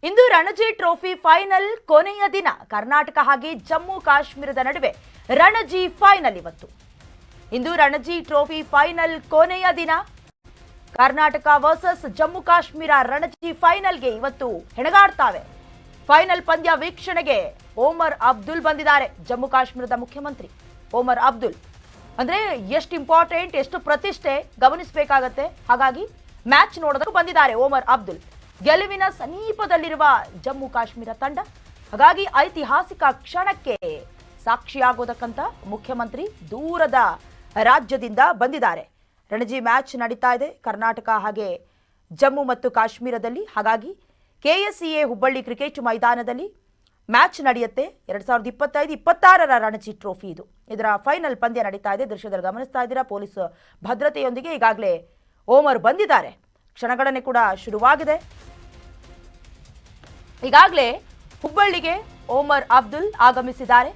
ಇಂದು Ranji trophy final ಕೊನೆಯ ದಿನ ಕರ್ನಾಟಕ ಹಾಗೆ ಜಮ್ಮು ಕಾಶ್ಮೀರದ ನಡುವೆ ರಣಜಿ ಫೈನಲ್ ಇವತ್ತು. ಇಂದು ರಣಜಿ ಟ್ರೋಫಿ ಫೈನಲ್ ಕೊನೆಯ ದಿನ ಕರ್ನಾಟಕ ವರ್ಸಸ್ ಜಮ್ಮು ಕಾಶ್ಮೀರ ರಣಜಿ ಫೈನಲ್ಗೆ ಇವತ್ತು ಹೆಣಗಾಡ್ತಾವೆ. ಫೈನಲ್ ಪಂದ್ಯ ವೀಕ್ಷಣೆಗೆ ಓಮರ್ ಅಬ್ದುಲ್ ಬಂದಿದ್ದಾರೆ. ಜಮ್ಮು ಕಾಶ್ಮೀರದ ಮುಖ್ಯಮಂತ್ರಿ ಓಮರ್ ಅಬ್ದುಲ್ ಅಂದ್ರೆ ಎಷ್ಟು ಇಂಪಾರ್ಟೆಂಟ್, ಎಷ್ಟು ಪ್ರತಿಷ್ಠೆ ಗಮನಿಸಬೇಕಾಗತ್ತೆ. ಹಾಗಾಗಿ ಮ್ಯಾಚ್ ನೋಡೋದಕ್ಕೆ ಬಂದಿದ್ದಾರೆ ಓಮರ್ ಅಬ್ದುಲ್. ಗೆಲುವಿನ ಸಮೀಪದಲ್ಲಿರುವ ಜಮ್ಮು ಕಾಶ್ಮೀರ ತಂಡ, ಹಾಗಾಗಿ ಐತಿಹಾಸಿಕ ಕ್ಷಣಕ್ಕೆ ಸಾಕ್ಷಿಯಾಗೋದಕ್ಕಂತ ಮುಖ್ಯಮಂತ್ರಿ ದೂರದ ರಾಜ್ಯದಿಂದ ಬಂದಿದ್ದಾರೆ. ರಣಜಿ ಮ್ಯಾಚ್ ನಡೀತಾ ಇದೆ ಕರ್ನಾಟಕ ಹಾಗೆ ಜಮ್ಮು ಮತ್ತು ಕಾಶ್ಮೀರದಲ್ಲಿ. ಹಾಗಾಗಿ ಕೆಎಸ್ಸಿಎ ಹುಬ್ಬಳ್ಳಿ ಕ್ರಿಕೆಟ್ ಮೈದಾನದಲ್ಲಿ ಮ್ಯಾಚ್ ನಡೆಯುತ್ತೆ. 2025-26ರ ರಣಜಿ ಟ್ರೋಫಿ ಇದು. ಇದರ ಫೈನಲ್ ಪಂದ್ಯ ನಡೀತಾ ಇದೆ. ದೃಶ್ಯದಲ್ಲಿ ಗಮನಿಸ್ತಾ ಇದ್ದೀರಾ. ಪೊಲೀಸ್ ಭದ್ರತೆಯೊಂದಿಗೆ ಈಗಾಗಲೇ ಓಮರ್ ಬಂದಿದ್ದಾರೆ. ಕ್ಷಣಗಣನೆ ಕೂಡ ಶುರುವಾಗಿದೆ. ಈಗಾಗಲೇ ಹುಬ್ಬಳ್ಳಿಗೆ ಓಮರ್ ಅಬ್ದುಲ್ ಆಗಮಿಸಿದ್ದಾರೆ.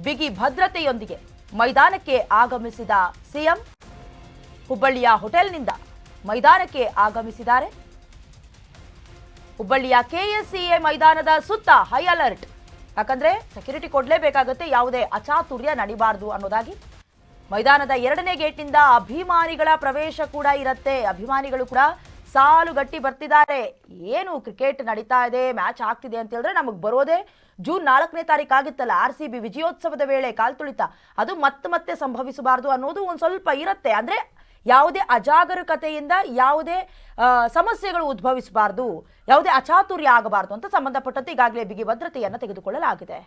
ಬಿಗಿ ಭದ್ರತೆಯೊಂದಿಗೆ ಮೈದಾನಕ್ಕೆ ಆಗಮಿಸಿದ ಸಿಎಂ ಹುಬ್ಬಳ್ಳಿಯ ಹೋಟೆಲ್ನಿಂದ ಮೈದಾನಕ್ಕೆ ಆಗಮಿಸಿದ್ದಾರೆ. ಹುಬ್ಬಳ್ಳಿಯ ಕೆಎಸ್ಸಿಎ ಮೈದಾನದ ಸುತ್ತ ಹೈ ಅಲರ್ಟ್. ಯಾಕಂದ್ರೆ ಸೆಕ್ಯೂರಿಟಿ ಕೊಡಲೇಬೇಕಾಗುತ್ತೆ, ಯಾವುದೇ ಅಚಾತುರ್ಯ ನಡೀಬಾರದು ಅನ್ನೋದಾಗಿ. ಮೈದಾನದ 2ನೇ ಗೇಟ್ನಿಂದ ಅಭಿಮಾನಿಗಳ ಪ್ರವೇಶ ಕೂಡ ಇರುತ್ತೆ. ಅಭಿಮಾನಿಗಳು ಕೂಡ ಸಾಲುಗಟ್ಟಿ ಬರ್ತಿದ್ದಾರೆ. ಏನು ಕ್ರಿಕೆಟ್ ನಡೀತಾ ಇದೆ, ಮ್ಯಾಚ್ ಆಗ್ತಿದೆ ಅಂತ ಹೇಳಿದ್ರೆ ನಮಗೆ ಬರೋದೇ ಜೂನ್ 4ನೇ ತಾರೀಕು ಆಗಿತ್ತಲ್ಲ, RCB ವಿಜಯೋತ್ಸವದ ವೇಳೆ ಕಾಲ್ತುಳಿತ, ಅದು ಮತ್ತೆ ಸಂಭವಿಸಬಾರದು ಅನ್ನೋದು ಒಂದು ಸ್ವಲ್ಪ ಇರುತ್ತೆ. ಅಂದ್ರೆ ಯಾವುದೇ ಅಜಾಗರೂಕತೆಯಿಂದ ಯಾವುದೇ ಸಮಸ್ಯೆಗಳು ಉದ್ಭವಿಸಬಾರದು, ಯಾವುದೇ ಅಚಾತುರ್ಯ ಆಗಬಾರದು ಅಂತ ಸಂಬಂಧಪಟ್ಟಂತೆ ಈಗಾಗಲೇ ಬಿಗಿ ಭದ್ರತೆಯನ್ನು ತೆಗೆದುಕೊಳ್ಳಲಾಗಿದೆ.